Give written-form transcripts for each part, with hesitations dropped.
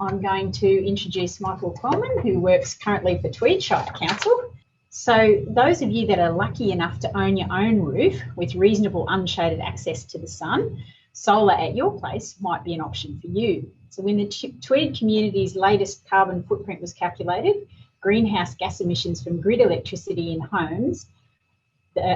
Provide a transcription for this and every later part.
I'm going to introduce Michael Coleman, who works currently for Tweed Shire Council. So those of you that are lucky enough to own your own roof with reasonable unshaded access to the sun, solar at your place might be an option for you. So when the Tweed community's latest carbon footprint was calculated, greenhouse gas emissions from grid electricity in homes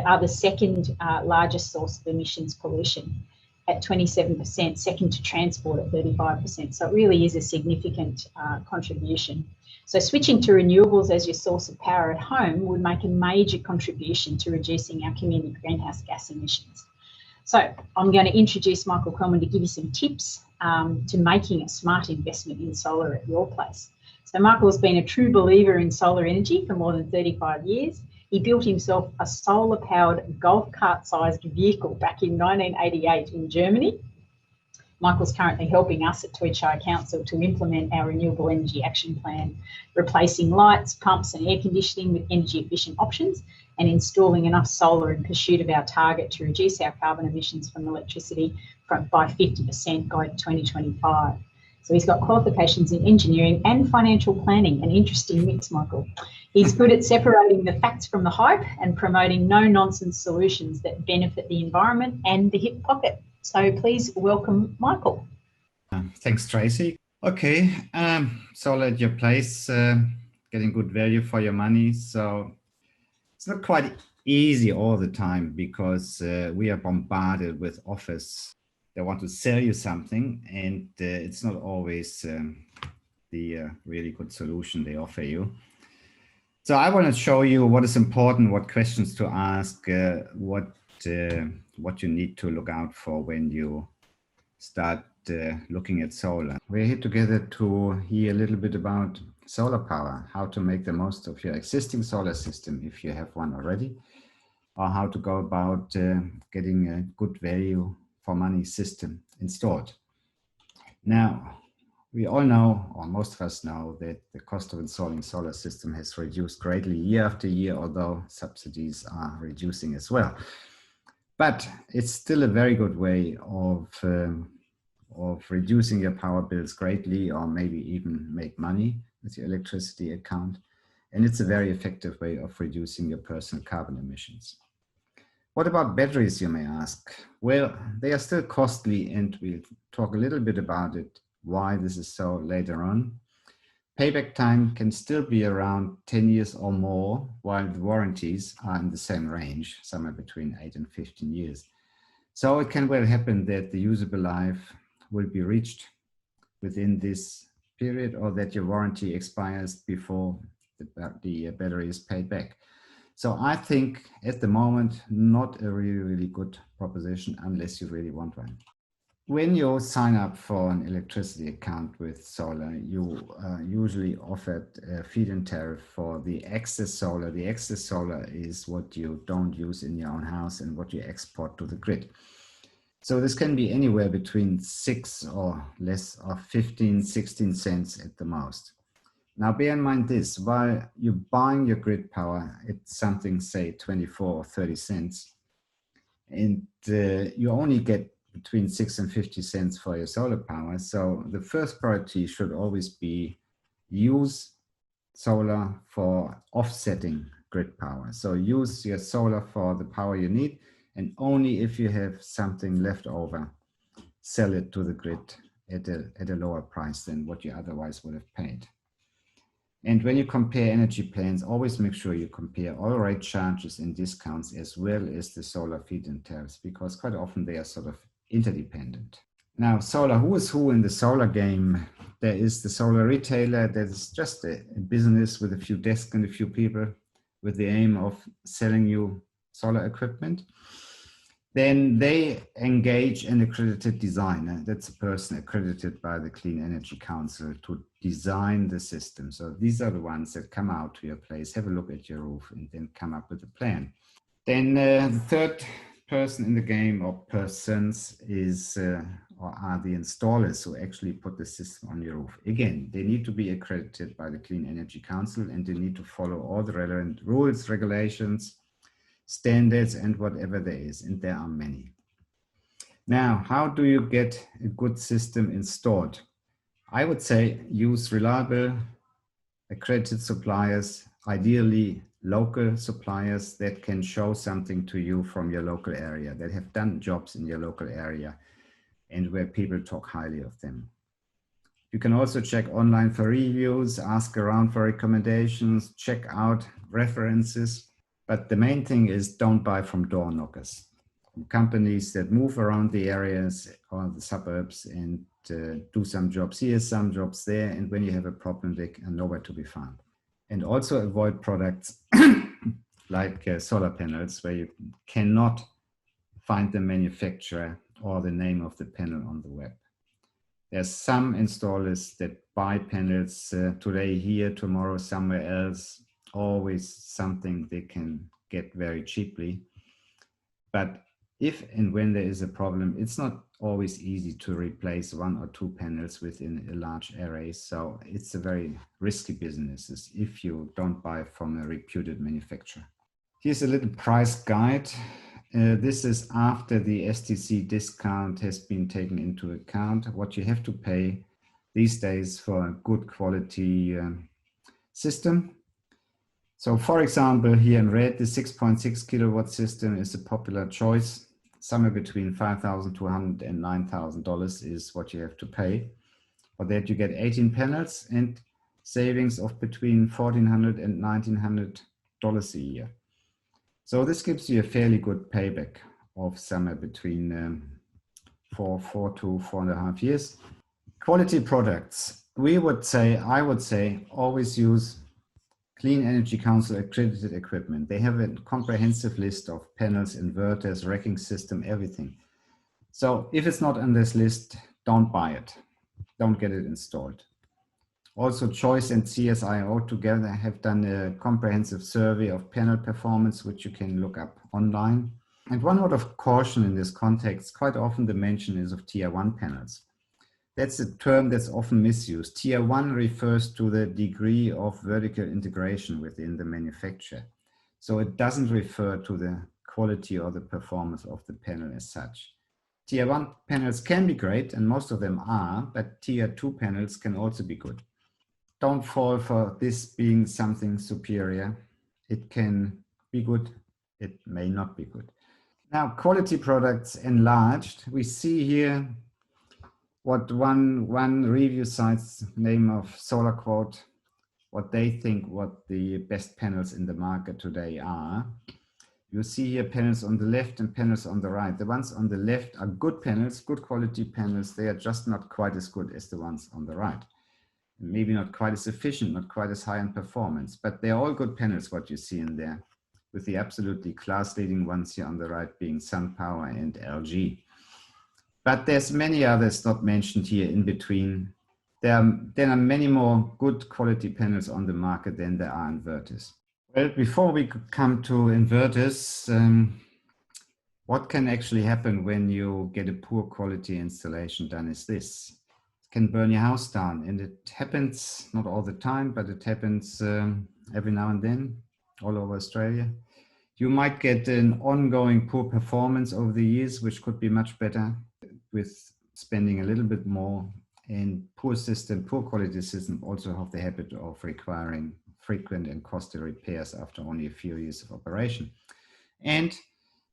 are the second largest source of emissions pollution at 27%, second to transport at 35%. So it really is a significant contribution. So switching to renewables as your source of power at home would make a major contribution to reducing our community greenhouse gas emissions. So I'm going to introduce Michael Coleman to give you some tips to making a smart investment in solar at your place. So Michael has been a true believer in solar energy for more than 35 years. He built himself a solar-powered golf cart-sized vehicle back in 1988 in Germany. Michael's currently helping us at Tweed Shire Council to implement our Renewable Energy Action Plan, replacing lights, pumps and air conditioning with energy-efficient options and installing enough solar in pursuit of our target to reduce our carbon emissions from electricity by 50% by 2025. So he's got qualifications in engineering and financial planning, an interesting mix, Michael. He's good at separating the facts from the hype and promoting no-nonsense solutions that benefit the environment and the hip pocket. So please welcome Michael. Thanks, Tracy. Okay, solar at your place, getting good value for your money. So it's not quite easy all the time because we are bombarded with offers. They want to sell you something, and it's not always the really good solution they offer you. So I want to show you what is important, what questions to ask, what you need to look out for when you start looking at solar. We're here together to hear a little bit about solar power, how to make the most of your existing solar system if you have one already, or how to go about getting a good value for money system installed. Now, we all know, or most of us know, that the cost of installing solar system has reduced greatly year after year, although subsidies are reducing as well. But it's still a very good way of reducing your power bills greatly, or maybe even make money with your electricity account. And it's a very effective way of reducing your personal carbon emissions. What about batteries, you may ask? Well, they are still costly, and we'll talk a little bit about it, why this is so later on. Payback time can still be around 10 years or more, while the warranties are in the same range, somewhere between 8 and 15 years. So it can well happen that the usable life will be reached within this period, or that your warranty expires before the battery is paid back. So I think at the moment, not a really good proposition unless you really want one. When you sign up for an electricity account with solar, you usually offered a feed-in tariff for the excess solar. The excess solar is what you don't use in your own house and what you export to the grid. So this can be anywhere between 6 or less of 15, 16 cents at the most. Now bear in mind this, while you're buying your grid power at something, say 24 or 30 cents, and you only get between 6 and 50 cents for your solar power. So the first priority should always be use solar for offsetting grid power. So use your solar for the power you need, and only if you have something left over, sell it to the grid at a lower price than what you otherwise would have paid. And when you compare energy plans, always make sure you compare all rate charges and discounts as well as the solar feed-in tariffs, because quite often they are sort of interdependent. Now, solar, who is who in the solar game? There is the solar retailer that is just a business with a few desks and a few people with the aim of selling you solar equipment. Then they engage an accredited designer. That's a person accredited by the Clean Energy Council to design the system. So these are the ones that come out to your place, have a look at your roof, and then come up with a plan. Then the third person in the game, or persons, is or are the installers who actually put the system on your roof. Again, they need to be accredited by the Clean Energy Council, and they need to follow all the relevant rules, regulations, standards, and whatever there is, and there are many. Now, how do you get a good system installed? I would say use reliable, accredited suppliers, ideally local suppliers that can show something to you from your local area, that have done jobs in your local area and where people talk highly of them. You can also check online for reviews, ask around for recommendations, check out references. But the main thing is don't buy from door knockers, from companies that move around the areas or the suburbs and do some jobs here, some jobs there. And when you have a problem, they are nowhere to be found. And also avoid products like solar panels where you cannot find the manufacturer or the name of the panel on the web. There's some installers that buy panels today here, tomorrow somewhere else, always something they can get very cheaply. But if and when there is a problem, it's not always easy to replace 1 or 2 panels within a large array. So it's a very risky business if you don't buy from a reputed manufacturer. Here's a little price guide. This is after the STC discount has been taken into account, what you have to pay these days for a good quality system. So for example, here in red, the 6.6 kilowatt system is a popular choice. Somewhere between $5,200 and $9,000 is what you have to pay. For that you get 18 panels and savings of between $1,400 and $1,900 a year. So this gives you a fairly good payback of somewhere between 4 to 4.5 years. Quality products. I would say, always use Clean Energy Council accredited equipment. They have a comprehensive list of panels, inverters, racking system, everything. So if it's not on this list, don't buy it. Don't get it installed. Also, Choice and CSIO together have done a comprehensive survey of panel performance, which you can look up online. And one word of caution in this context, quite often the mention is of Tier 1 panels. That's a term that's often misused. Tier 1 refers to the degree of vertical integration within the manufacturer. So it doesn't refer to the quality or the performance of the panel as such. Tier 1 panels can be great, and most of them are, but Tier 2 panels can also be good. Don't fall for this being something superior. It can be good, it may not be good. Now, quality products enlarged. We see here what one review site's name of Solar Quote, what they think what the best panels in the market today are. You see here panels on the left and panels on the right. The ones on the left are good panels, good quality panels. They are just not quite as good as the ones on the right. Maybe not quite as efficient, not quite as high in performance, but they're all good panels, what you see in there, with the absolutely class-leading ones here on the right being SunPower and LG. But there's many others not mentioned here in between. There are many more good quality panels on the market than there are inverters. Well, before we come to inverters, what can actually happen when you get a poor quality installation done is this. Can burn your house down, and it happens not all the time, but it happens every now and then all over Australia. You might get an ongoing poor performance over the years, which could be much better with spending a little bit more. And poor quality system also have the habit of requiring frequent and costly repairs after only a few years of operation. And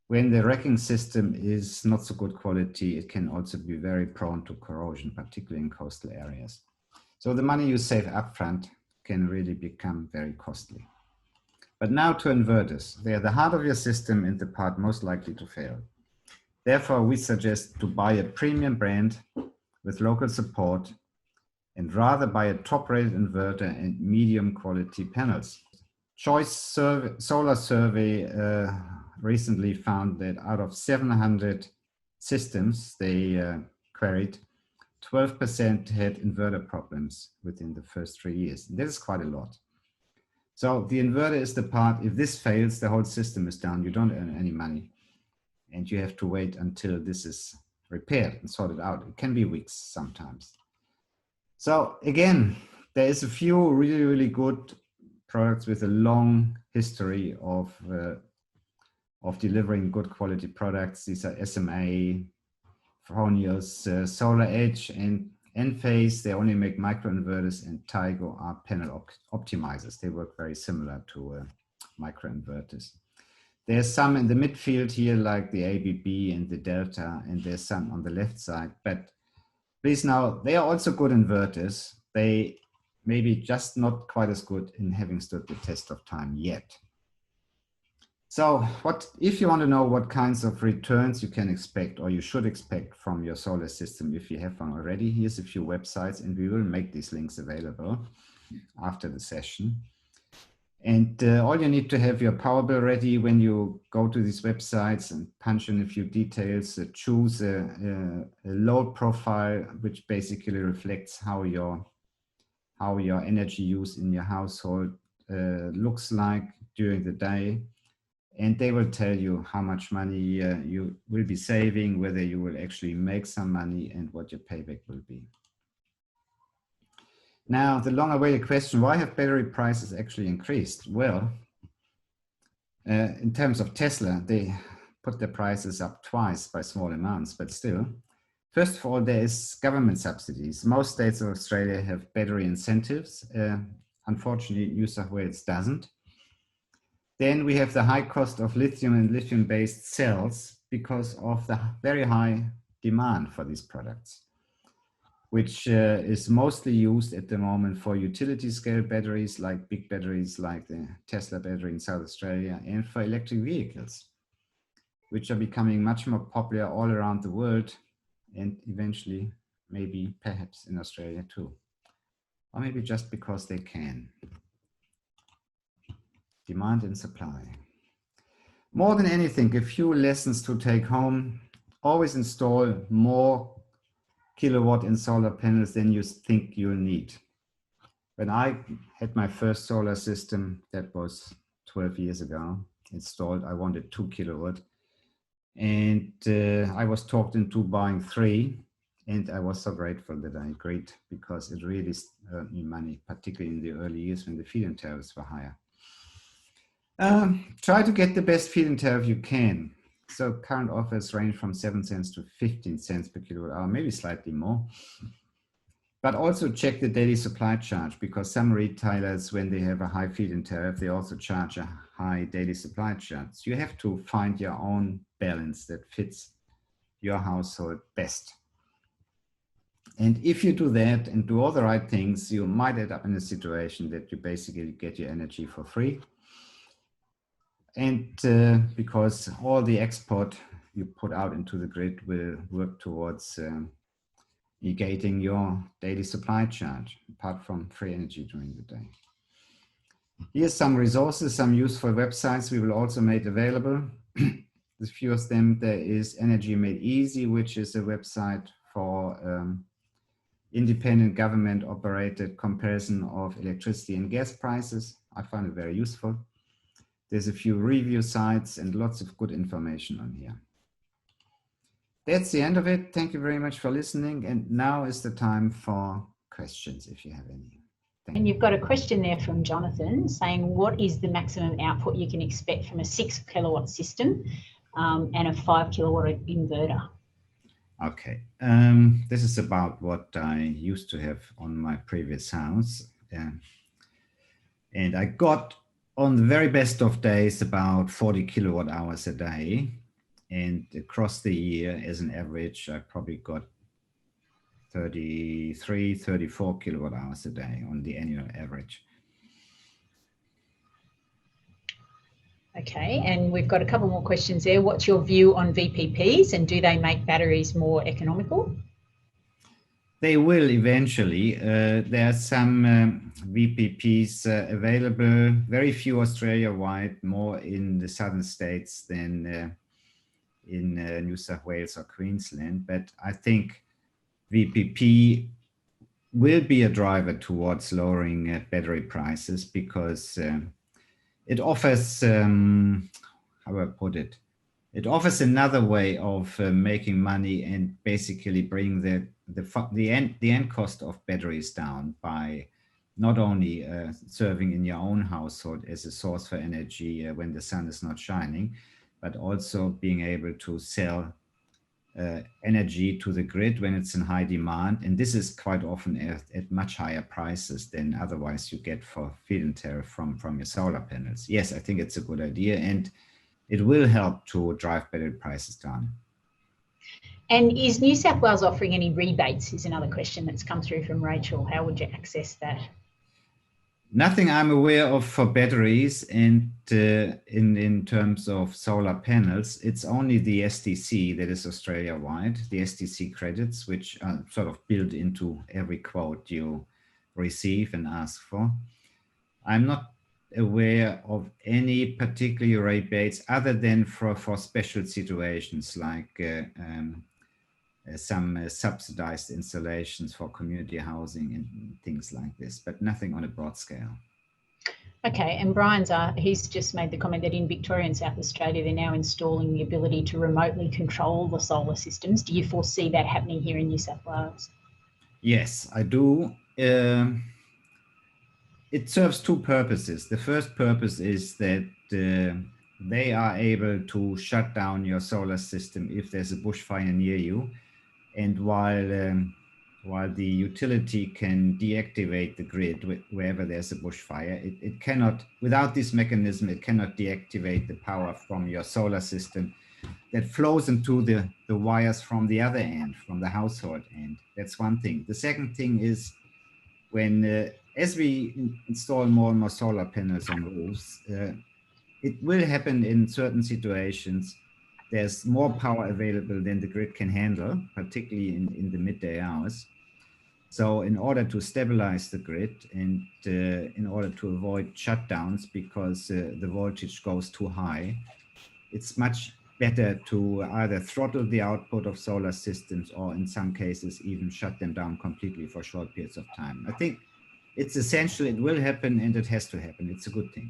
when the racking system is not so good quality, it can also be very prone to corrosion, particularly in coastal areas. So the money you save upfront can really become very costly. But now to inverters. They are the heart of your system and the part most likely to fail. Therefore, we suggest to buy a premium brand with local support and rather buy a top-rated inverter and medium quality panels. Choice Solar Survey recently found that out of 700 systems they queried, 12% had inverter problems within the first 3 years. This is quite a lot. So the inverter is the part, if this fails, the whole system is down. You don't earn any money. And you have to wait until this is repaired and sorted out. It can be weeks sometimes. So again, there is a few really, really good products with a long history of delivering good quality products. These are SMA, Fronius, Solar Edge, and Enphase, they only make microinverters, and Tigo are panel optimizers. They work very similar to microinverters. There's some in the midfield here, like the ABB and the Delta, and there's some on the left side. But please now, they are also good inverters. They maybe just not quite as good in having stood the test of time yet. So what, if you want to know what kinds of returns you can expect or you should expect from your solar system, if you have one already, here's a few websites, and we will make these links available after the session. And all you need to have your power bill ready when you go to these websites and punch in a few details, choose a load profile, which basically reflects how your energy use in your household looks like during the day. And they will tell you how much money you will be saving, whether you will actually make some money, and what your payback will be. Now, the long-awaited question, why have battery prices actually increased? Well, in terms of Tesla, they put their prices up twice by small amounts, but still. First of all, there is government subsidies. Most states of Australia have battery incentives. Unfortunately, New South Wales doesn't. Then we have the high cost of lithium and lithium-based cells because of the very high demand for these products, which is mostly used at the moment for utility scale batteries, like big batteries like the Tesla battery in South Australia, and for electric vehicles, which are becoming much more popular all around the world, and eventually maybe perhaps in Australia too, or maybe just because they can. Demand and supply. More than anything, a few lessons to take home. Always install more kilowatt in solar panels than you think you'll need. When I had my first solar system, that was 12 years ago, installed, I wanted 2 kilowatt. And I was talked into buying 3. And I was so grateful that I agreed, because it really earned me money, particularly in the early years when the feed-in tariffs were higher. Try to get the best feed-in tariff you can. So current offers range from 7 cents to 15 cents per kilowatt hour, maybe slightly more. But also check the daily supply charge, because some retailers, when they have a high feed-in tariff, they also charge a high daily supply charge. You have to find your own balance that fits your household best. And if you do that and do all the right things, you might end up in a situation that you basically get your energy for free. And because all the export you put out into the grid will work towards negating your daily supply charge, apart from free energy during the day. Here's some resources, some useful websites we will also make available. The few of them, there is Energy Made Easy, which is a website for independent government operated comparison of electricity and gas prices. I find it very useful. There's a few review sites and lots of good information on here. That's the end of it. Thank you very much for listening. And now is the time for questions, if you have any. And you've got a question there from Jonathan saying, what is the maximum output you can expect from a 6 kilowatt system and a 5 kilowatt inverter? Okay, this is about what I used to have on my previous house. And I got, on the very best of days, about 40 kilowatt hours a day. And across the year, as an average, I probably got 33, 34 kilowatt hours a day on the annual average. Okay, and we've got a couple more questions there. What's your view on VPPs, and do they make batteries more economical? They will eventually. There are some VPPs available, very few Australia-wide, more in the southern states than in New South Wales or Queensland. But I think VPP will be a driver towards lowering battery prices, because it offers, how do I put it? It offers another way of making money and basically bring the end cost of batteries down by not only serving in your own household as a source for energy when the sun is not shining, but also being able to sell energy to the grid when it's in high demand. And this is quite often at much higher prices than otherwise you get for feed-in tariff from your solar panels. Yes, I think it's a good idea, and it will help to drive battery prices down. And is New South Wales offering any rebates is another question that's come through from Rachel. How would you access that? Nothing I'm aware of for batteries, and in terms of solar panels, it's only the STC that is Australia-wide, the STC credits, which are sort of built into every quote you receive and ask for. I'm not aware of any particular rebates other than for special situations like some subsidized installations for community housing and things like this, but nothing on a broad scale. Okay, and Brian's he's just made the comment that in Victoria and South Australia, they're now installing the ability to remotely control the solar systems. Do you foresee that happening here in New South Wales? Yes, I do. It serves two purposes. The first purpose is that they are able to shut down your solar system if there's a bushfire near you. And while the utility can deactivate the grid wherever there's a bushfire, it cannot, without this mechanism, it cannot deactivate the power from your solar system that flows into the wires from the other end, from the household end. That's one thing. The second thing is when, as we install more and more solar panels on roofs, it will happen in certain situations. There's more power available than the grid can handle, particularly in the midday hours. So in order to stabilize the grid and in order to avoid shutdowns because the voltage goes too high, it's much better to either throttle the output of solar systems or in some cases even shut them down completely for short periods of time. I think it's essential, it will happen, and it has to happen. It's a good thing.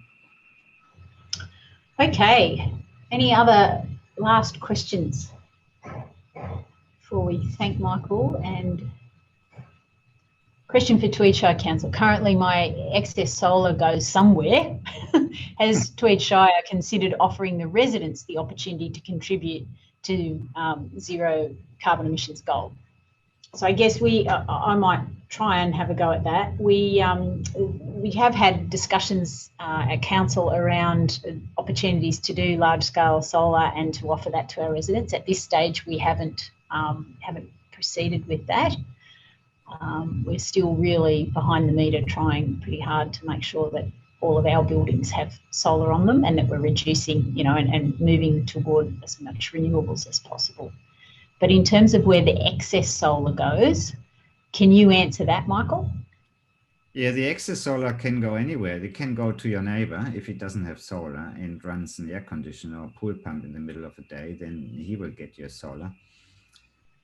Okay, any other last questions before we thank Michael? And question for Tweed Shire Council. Currently my excess solar goes somewhere. Has Tweed Shire considered offering the residents the opportunity to contribute to zero carbon emissions goal? So I guess I might try and have a go at that. We have had discussions at council around opportunities to do large-scale solar and to offer that to our residents. At this stage, we haven't proceeded with that. We're still really behind the meter, trying pretty hard to make sure that all of our buildings have solar on them and that we're reducing, and moving toward as much renewables as possible. But in terms of where the excess solar goes, can you answer that, Michael? Yeah, the excess solar can go anywhere. It can go to your neighbor if he doesn't have solar and runs an air conditioner or pool pump in the middle of the day, then he will get your solar.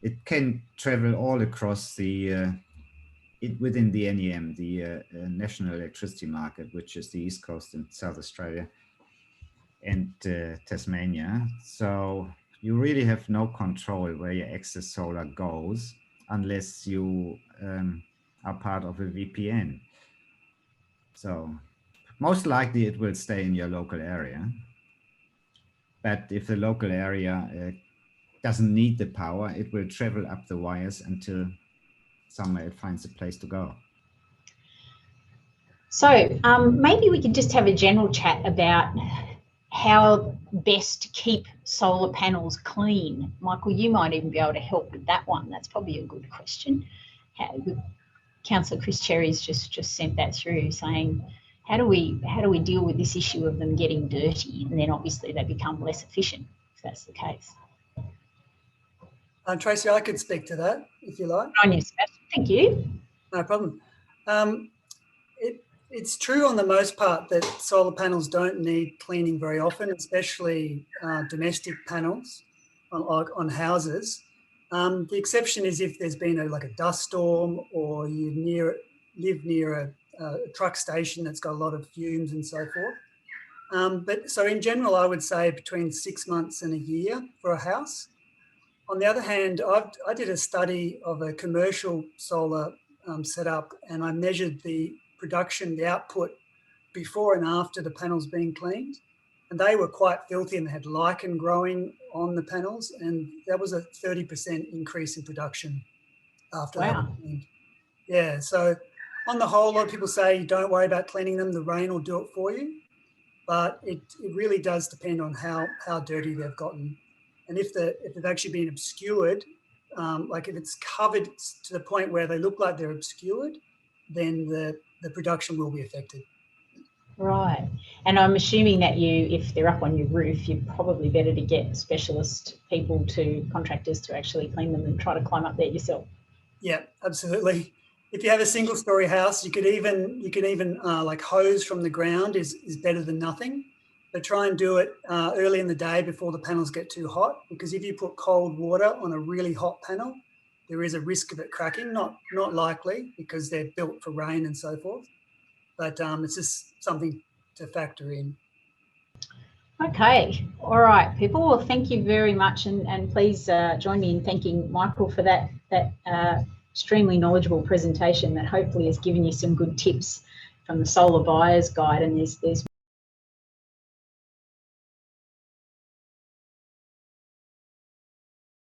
It can travel all across within the NEM, the National Electricity Market, which is the East Coast and South Australia and Tasmania. So you really have no control where your excess solar goes unless you are part of a VPN. So most likely it will stay in your local area. But if the local area doesn't need the power, it will travel up the wires until somewhere it finds a place to go. So maybe we could just have a general chat about how best to keep solar panels clean. Michael, you might even be able to help with that one. That's probably a good question. Councillor Chris Cherry's just sent that through, saying, how do we deal with this issue of them getting dirty, and then obviously they become less efficient if that's the case. Tracy, I could speak to that if you like. On you, Sebastian. Thank you. No problem. It's true on the most part that solar panels don't need cleaning very often, especially domestic panels on houses. The exception is if there's been like a dust storm or you live near a truck station that's got a lot of fumes and so forth. But so in general, I would say between 6 months and a year for a house. On the other hand, I did a study of a commercial solar setup, and I measured the production, the output before and after the panels being cleaned. and they were quite filthy and they had lichen growing on the panels, and that was a 30% increase in production after they were cleaned. Yeah, so on the whole, a lot of people say don't worry about cleaning them, the rain will do it for you, but it really does depend on how dirty they've gotten. And if they've actually been obscured, like if it's covered to the point where they look like they're obscured, then the production will be affected. Right. And I'm assuming that if they're up on your roof, you're probably better to get specialist people contractors to actually clean them than try to climb up there yourself. Yeah, absolutely. If you have a single story house, you could even like hose from the ground is better than nothing. But try and do it early in the day before the panels get too hot, because if you put cold water on a really hot panel, there is a risk of it cracking. Not likely, because they're built for rain and so forth. But it's just something to factor in. Okay. All right, people. Well, thank you very much. And please join me in thanking Michael for that extremely knowledgeable presentation that hopefully has given you some good tips from the Solar Buyer's Guide. And there's